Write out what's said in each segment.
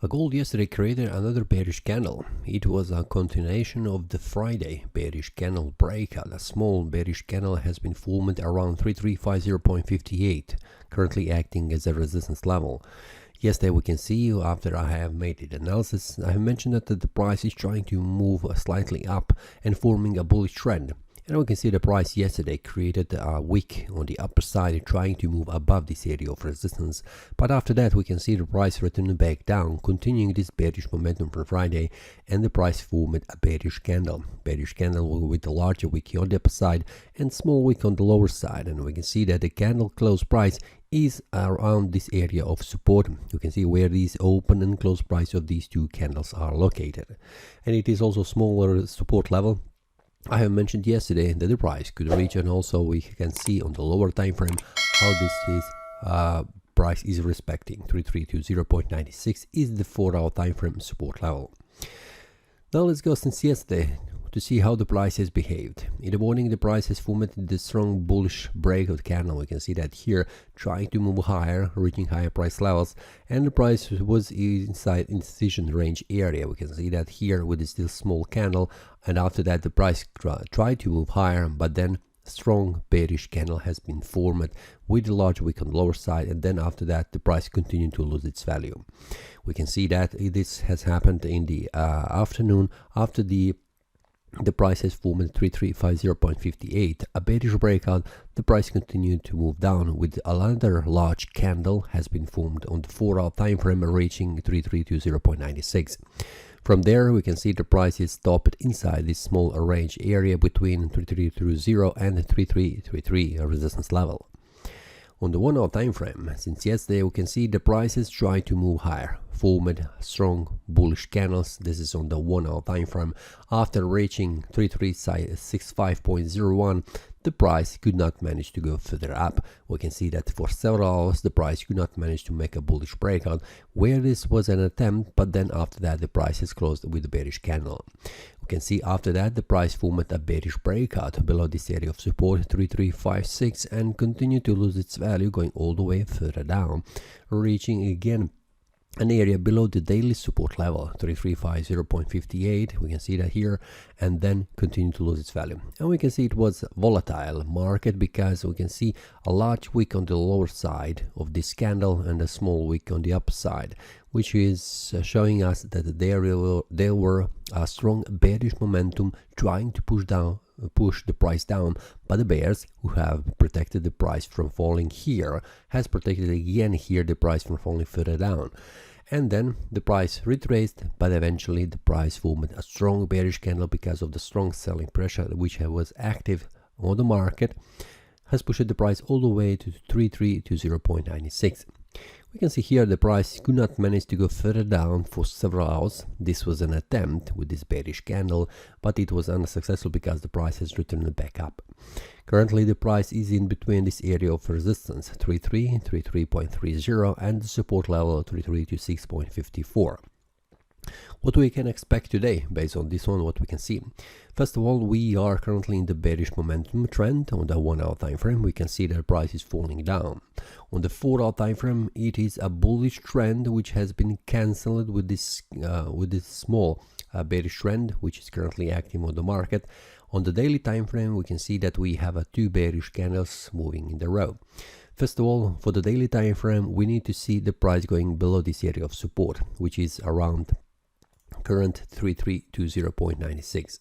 Gold yesterday created another bearish candle. It was a continuation of the Friday bearish candle breakout. A small bearish candle has been formed around 3350.58, currently acting as a resistance level. Yesterday we can see, after I have made the analysis, I have mentioned that the price is trying to move slightly up and forming a bullish trend. And we can see the price yesterday created a wick on the upper side, trying to move above this area of resistance. But after that, we can see the price returning back down, continuing this bearish momentum from Friday, and the price formed a bearish candle. Bearish candle with a larger wick on the upper side and small wick on the lower side. And we can see that the candle close price is around this area of support. You can see where these open and close price of these two candles are located. And it is also smaller support level. I have mentioned yesterday that the price could reach, and also we can see on the lower time frame how this price is respecting 3320.96 is the 4-hour time frame support level. Now let's go since yesterday to see how the price has behaved. In the morning, the price has formed the strong bullish breakout candle. We can see that here, trying to move higher, reaching higher price levels, and the price was inside incision range area. We can see that here with this still small candle, and after that the price tried to move higher, but then strong bearish candle has been formed with a large wick on the lower side, and then after that the price continued to lose its value. We can see that this has happened in the afternoon. After the price has formed 3350.58, a bearish breakout. The price continued to move down with another large candle has been formed on the 4-hour time frame, reaching 3320.96. From there we can see the price is stopped inside this small range area between 3320 and 3333, a resistance level. On the 1-hour time frame, since yesterday, we can see the prices try to move higher, formed strong bullish candles. This is on the 1-hour time frame. After reaching 3365.01, the price could not manage to go further up. We can see that for several hours the price could not manage to make a bullish breakout, where this was an attempt, but then after that the price has closed with a bearish candle. We can see after that the price formed a bearish breakout below this area of support 3356 and continued to lose its value, going all the way further down, reaching again an area below the daily support level 3350.58. We can see that here, and then continue to lose its value. And we can see it was volatile market because we can see a large wick on the lower side of this candle and a small wick on the upper side, which is showing us that there were a strong bearish momentum trying to push the price down, but the bears who have protected the price from falling here has protected again here the price from falling further down. And then the price retraced, but eventually the price formed a strong bearish candle because of the strong selling pressure which was active on the market, has pushed the price all the way to 3320.96. We can see here the price could not manage to go further down for several hours. This was an attempt with this bearish candle, but it was unsuccessful because the price has returned back up. Currently the price is in between this area of resistance 33.30 and the support level 3326.54. What we can expect today based on this one, what we can see. First of all, we are currently in the bearish momentum trend. On the 1-hour time frame, we can see that the price is falling down. On the 4-hour time frame, it is a bullish trend which has been cancelled with this small bearish trend which is currently active on the market. On the daily time frame, we can see that we have two bearish candles moving in the row. First of all, for the daily time frame, we need to see the price going below this area of support, which is around current 3320.96.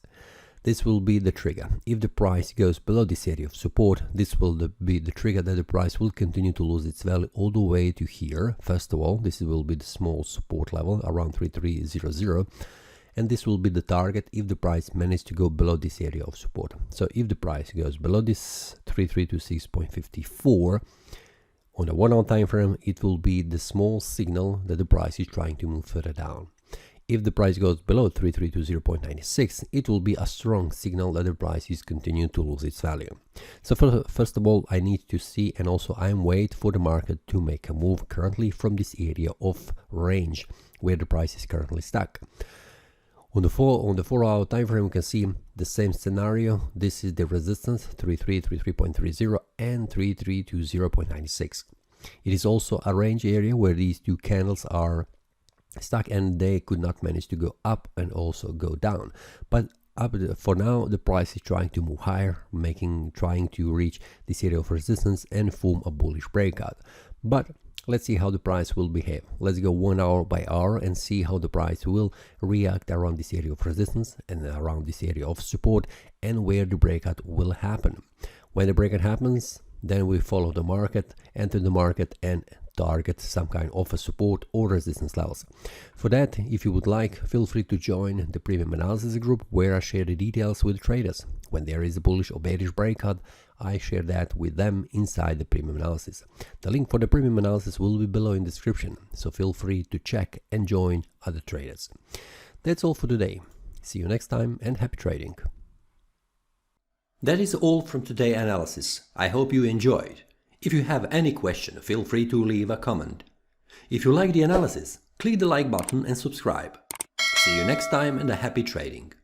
This will be the trigger. If the price goes below this area of support, this will be the trigger that the price will continue to lose its value all the way to here. First of all, this will be the small support level around 3300, and this will be the target if the price manages to go below this area of support. So if the price goes below this 3326.54 on the 1-hour time frame, it will be the small signal that the price is trying to move further down. If the price goes below 3320.96, it will be a strong signal that the price is continuing to lose its value. So first of all, I need to see, and also I'm waiting for the market to make a move currently from this area of range where the price is currently stuck. On the 4-hour time frame, we can see the same scenario. This is the resistance 33.30 and 3320.96. It is also a range area where these two candles are stock, and they could not manage to go up and also go down. But for now, the price is trying to move higher, trying to reach this area of resistance and form a bullish breakout. But let's see how the price will behave. Let's go 1 hour by hour and see how the price will react around this area of resistance and around this area of support, and where the breakout will happen. When the breakout happens, then we follow the market, enter the market, and target some kind of a support or resistance levels. For that, if you would like, feel free to join the premium analysis group, where I share the details with traders. When there is a bullish or bearish breakout, I share that with them inside the premium analysis. The link for the premium analysis will be below in the description, so feel free to check and join other traders. That's all for today. See you next time and happy trading. That is all from today's analysis. I hope you enjoyed. If you have any question, feel free to leave a comment. If you like the analysis, click the like button and subscribe. See you next time and a happy trading.